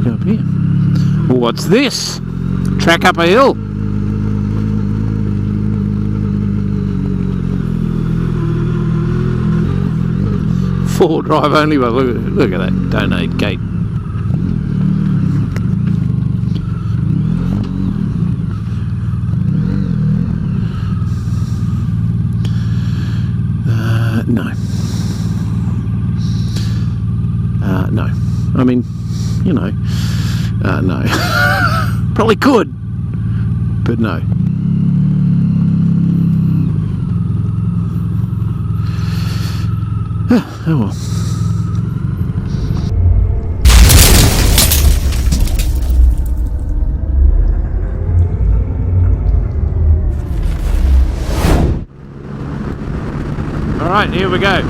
Go up here. Well, what's this? Track up a hill. Four drive only, but look at that donate gate. No. No. I mean, you know, no. Probably could, but no. Oh well. All right, here we go.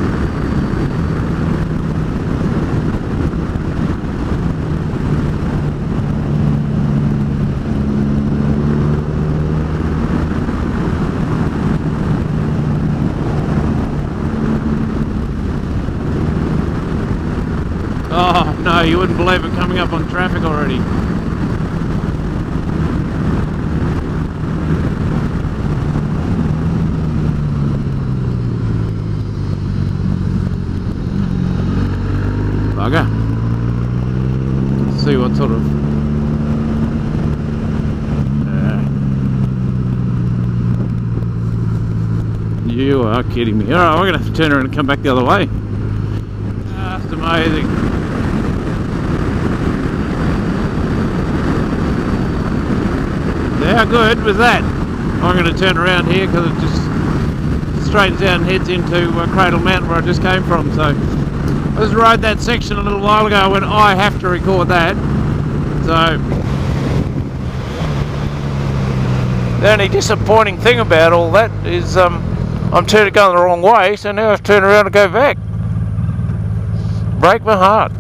Oh no, you wouldn't believe it, coming up on traffic already. Bugger. Let's see what sort of... You are kidding me. Alright, we're going to have to turn around and come back the other way. That's amazing. How good was that? I'm going to turn around here because it just straightens out and heads into Cradle Mountain where I just came from. So I just rode that section a little while ago when I have to record that. So the only disappointing thing about all that is I'm going the wrong way, so now I have to turn around and go back. Break my heart.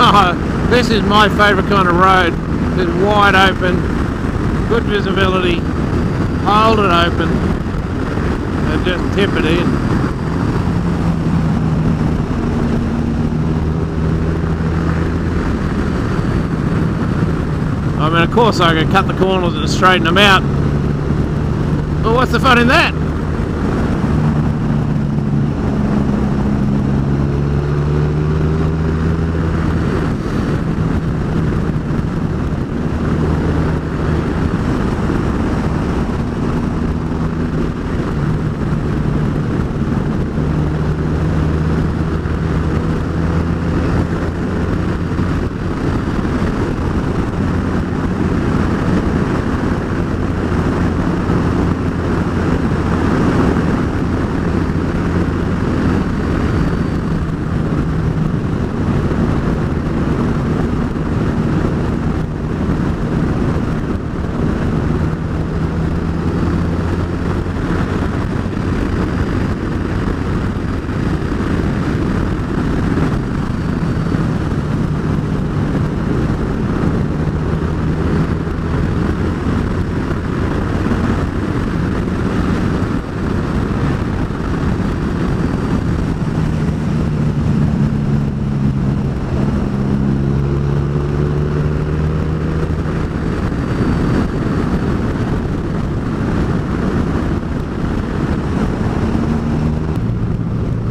Oh, this is my favourite kind of road. It's wide open, good visibility, hold it open and just tip it in. I mean, of course I can cut the corners and straighten them out, but what's the fun in that?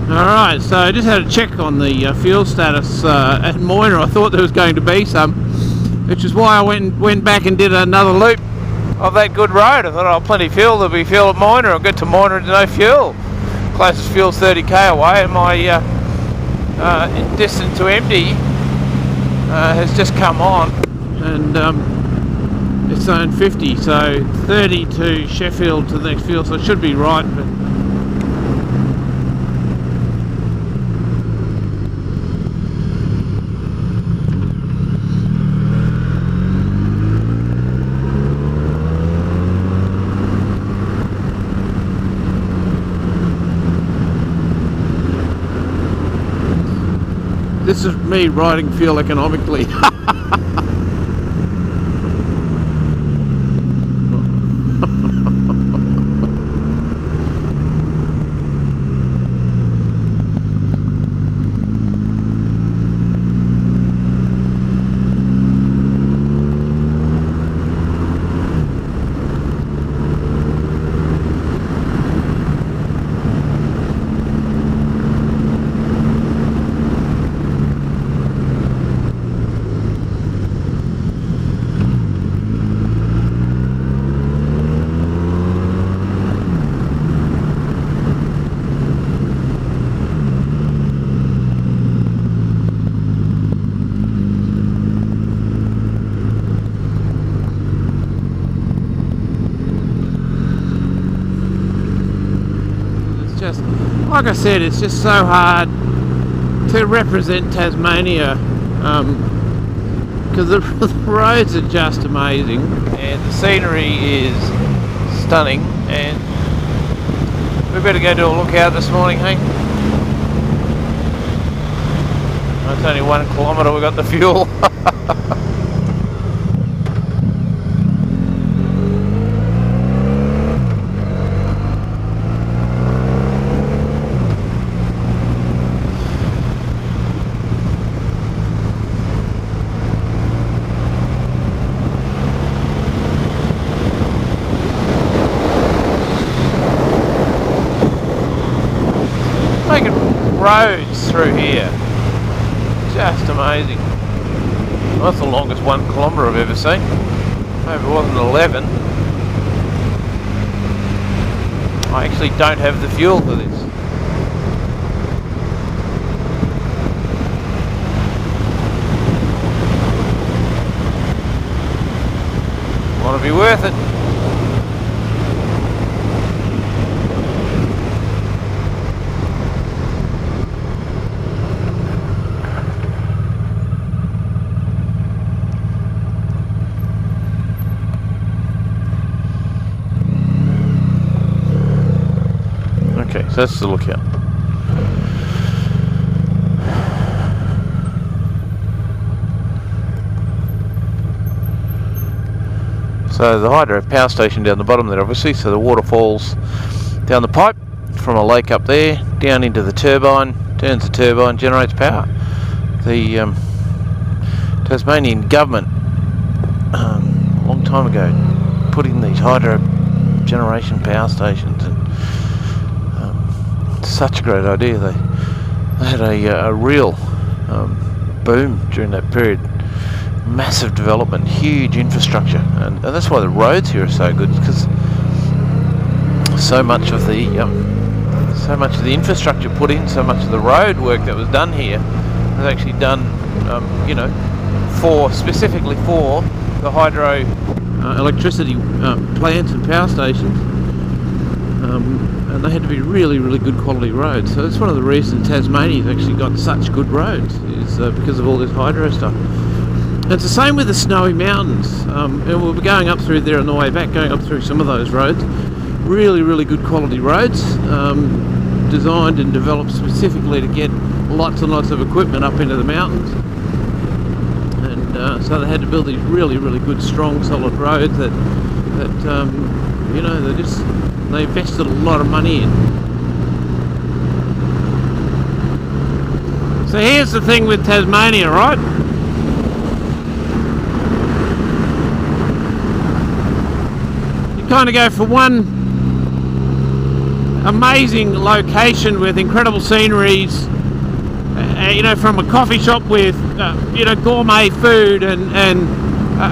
Alright, so I just had a check on the fuel status at Moyna. I thought there was going to be some, which is why I went back and did another loop of that good road. I thought, oh, plenty of fuel, there'll be fuel at Moyna. I'll get to Moyna and no fuel. Closest fuel's 30k away, and my distance to empty has just come on, and it's zone 50, so 30 to Sheffield to the next fuel, so it should be right. But this is me riding fuel economically. It's just, like I said, it's just so hard to represent Tasmania, because the roads are just amazing and the scenery is stunning, and we better go do a look out this morning, hey? It's only 1 kilometre, we got the fuel. Making roads through here, just amazing. Well, that's the longest 1 kilometre I've ever seen. Hope it wasn't 11. I actually don't have the fuel for this. Want to be worth it. Okay, so that's the lookout. So the hydro power station down the bottom there, obviously, so the water falls down the pipe from a lake up there, down into the turbine, turns the turbine, generates power. The Tasmanian government, a long time ago, put in these hydro generation power stations, and such a great idea. They had a real boom during that period. Massive development, huge infrastructure, and that's why the roads here are so good, because so much of the infrastructure put in, so much of the road work that was done here was actually done, you know, specifically for the hydro electricity plants and power stations. And they had to be really, really good quality roads. So that's one of the reasons Tasmania's actually got such good roads, is because of all this hydro stuff. And it's the same with the snowy mountains. And we'll be going up through there on the way back, going up through some of those roads. Really, really good quality roads, designed and developed specifically to get lots and lots of equipment up into the mountains. And so they had to build these really, really good, strong, solid roads that you know, they invested a lot of money in. So here's the thing with Tasmania, right? You kind of go for one amazing location with incredible sceneries, you know, from a coffee shop with, you know, gourmet food and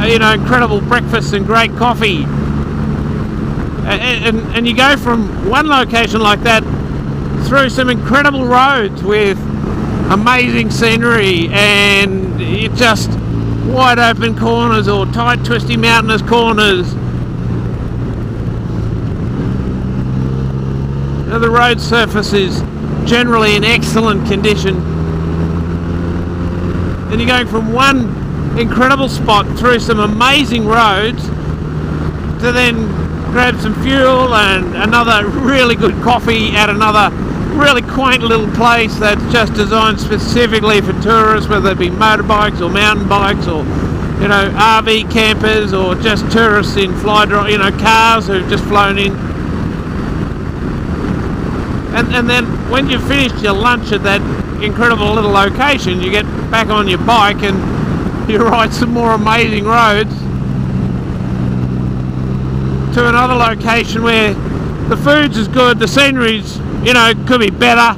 you know, incredible breakfasts and great coffee. And you go from one location like that through some incredible roads with amazing scenery, and it's just wide open corners or tight, twisty, mountainous corners. You know, the road surface is generally in excellent condition. And you're going from one incredible spot through some amazing roads to then grab some fuel and another really good coffee at another really quaint little place that's just designed specifically for tourists, whether it be motorbikes or mountain bikes or, you know, RV campers or just tourists in you know, cars who've just flown in. And then when you've finished your lunch at that incredible little location, you get back on your bike and you ride some more amazing roads to another location where the food's is good, the scenery's, you know, could be better.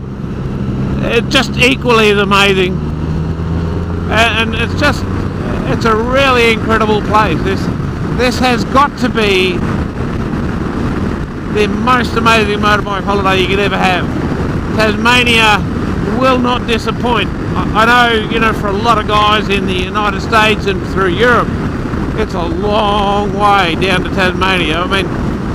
It's just equally as amazing, and it's a really incredible place. This has got to be the most amazing motorbike holiday you could ever have. Tasmania will not disappoint. I know, you know, for a lot of guys in the United States and through Europe, it's a long way down to Tasmania. I mean,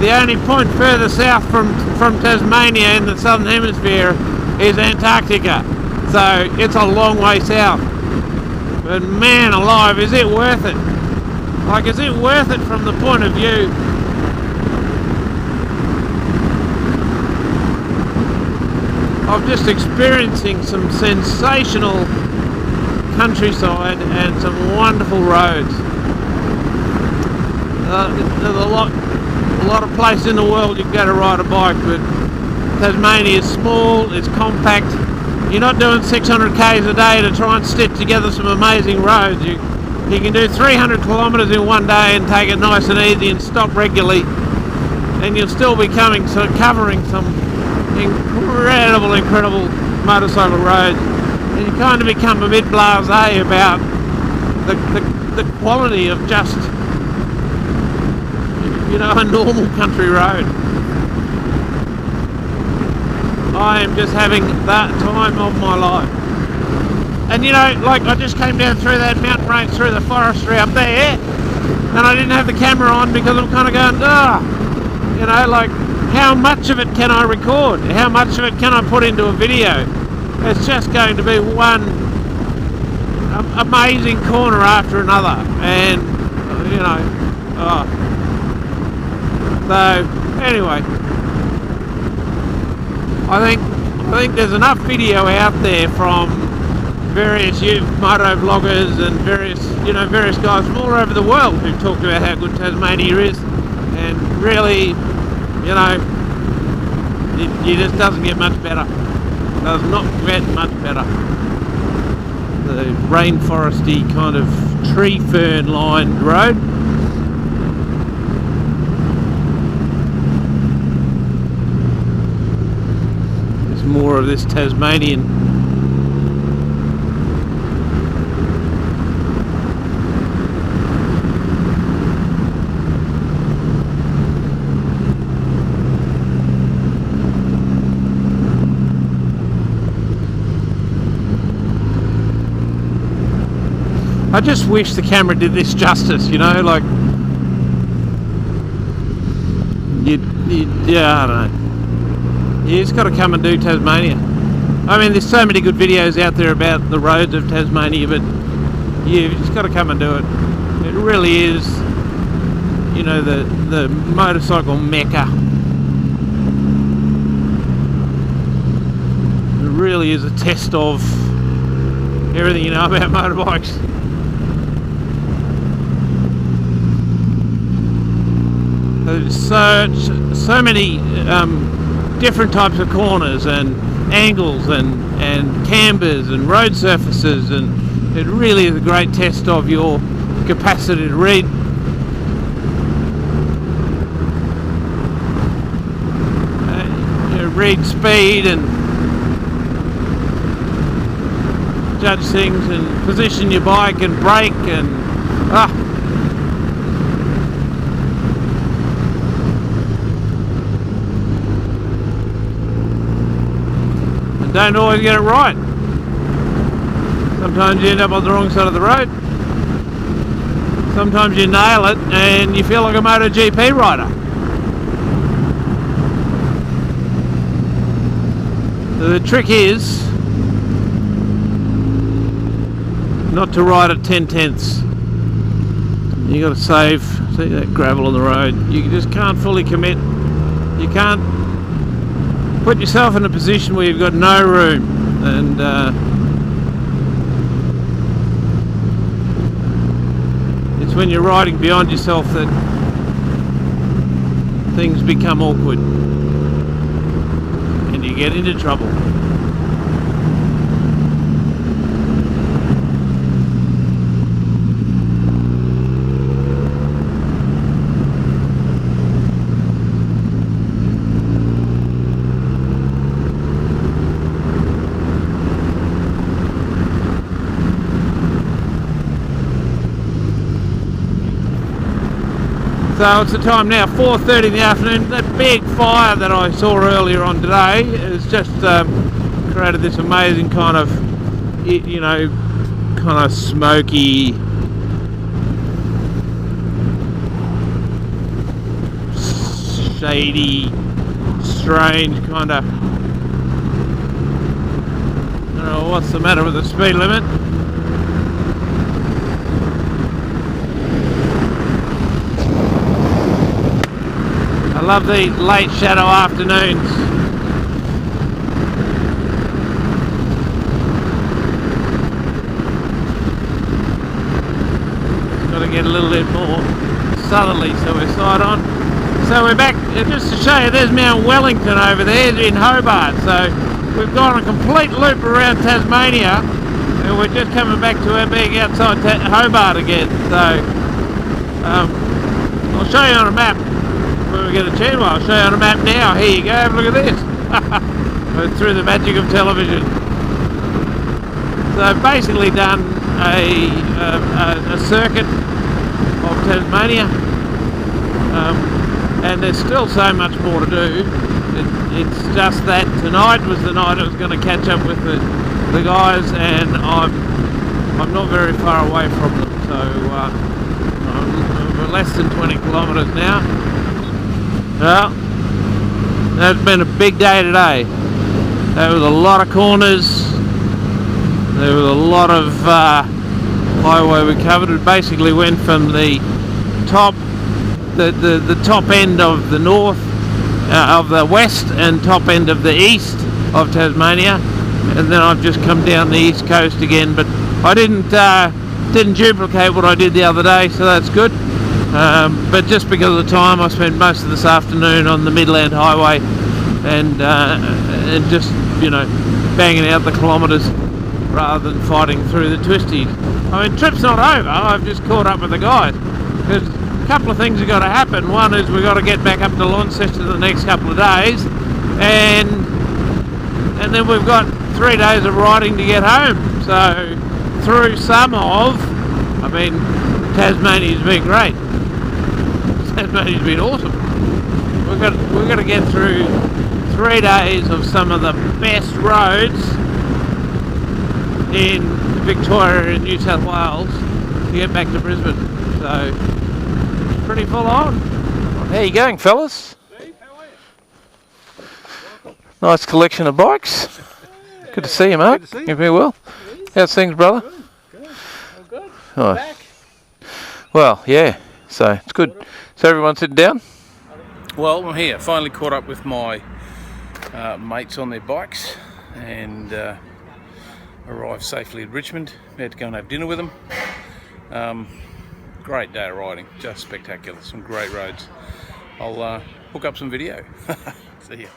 The only point further south from Tasmania in the southern hemisphere is Antarctica, so it's a long way south. But man alive, is it worth it? Like, is it worth it from the point of view of just experiencing some sensational countryside and some wonderful roads? There's a lot of places in the world you can go to ride a bike, but Tasmania is small, it's compact. You're not doing 600 k's a day to try and stitch together some amazing roads. You can do 300 kilometres in one day and take it nice and easy and stop regularly, and you'll still be covering some incredible motorcycle roads. And you kind of become a bit blasé about the quality of just, you know, a normal country road. I am just having that time of my life. And you know, like, I just came down through that mountain range, through the forestry up there, and I didn't have the camera on because I'm kind of going, you know, like, how much of it can I record? How much of it can I put into a video? It's just going to be one amazing corner after another, and you know, so anyway, I think there's enough video out there from various moto vloggers and various guys from all over the world who talk about how good Tasmania is, and really, you know, it just doesn't get much better. Does not get much better. The rainforesty kind of tree fern lined road. There's more of this Tasmanian. I just wish the camera did this justice, you know, like, yeah, I don't know. You just got to come and do Tasmania. I mean, there's so many good videos out there about the roads of Tasmania, but you've just got to come and do it. It really is, you know, the motorcycle mecca. It really is a test of everything you know about motorbikes. There's so many different types of corners and angles and cambers and road surfaces, and it really is a great test of your capacity to read read speed and judge things and position your bike and brake and don't always get it right. Sometimes you end up on the wrong side of the road. Sometimes you nail it and you feel like a MotoGP rider. The trick is not to ride at 10/10ths. You got to save. See that gravel on the road? You just can't fully commit. You can't put yourself in a position where you've got no room, and it's when you're riding beyond yourself that things become awkward and you get into trouble. So it's the time now, 4:30 in the afternoon. That big fire that I saw earlier on today has just created this amazing kind of, you know, kind of smoky, shady, strange kind of. I don't know what's the matter with the speed limit. I love the late shadow afternoons. Got to get a little bit more southerly so we're side on. So we're back, just to show you, there's Mount Wellington over there in Hobart. So we've gone a complete loop around Tasmania and we're just coming back to being outside Hobart again. So I'll show you on a map when we get a chance. Well, I'll show you on a map now. Here you go, have a look at this. Through the magic of television. So I've basically done a circuit of Tasmania, and there's still so much more to do. It's just that tonight was the night I was going to catch up with the guys, and I'm not very far away from them, so I'm less than 20 kilometres now. Well, that's been a big day today. There was a lot of corners, there was a lot of highway we covered. It basically went from the top end of the north, of the west, and top end of the east of Tasmania, and then I've just come down the east coast again. But I didn't duplicate what I did the other day, so that's good. But just because of the time, I spent most of this afternoon on the Midland Highway, and just, you know, banging out the kilometres rather than fighting through the twisties. I mean, trip's not over. I've just caught up with the guys. There's a couple of things have got to happen. One is we've got to get back up to Launceston the next couple of days, and then we've got 3 days of riding to get home. So through Tasmania's been great. Tasmania's been awesome. We've got to get through 3 days of some of the best roads in Victoria and New South Wales to get back to Brisbane. So pretty full on. How you going, fellas? Steve, how are you? Nice collection of bikes. Yeah. Good to see you, mate. Good to see you. You very well. How's things, brother? Good. All good. Oh. Back. Well, yeah. So it's good. So everyone's sitting down? Well, I'm here. Finally caught up with my mates on their bikes, and arrived safely at Richmond. We had to go and have dinner with them. Great day of riding, just spectacular. Some great roads. I'll hook up some video. See ya.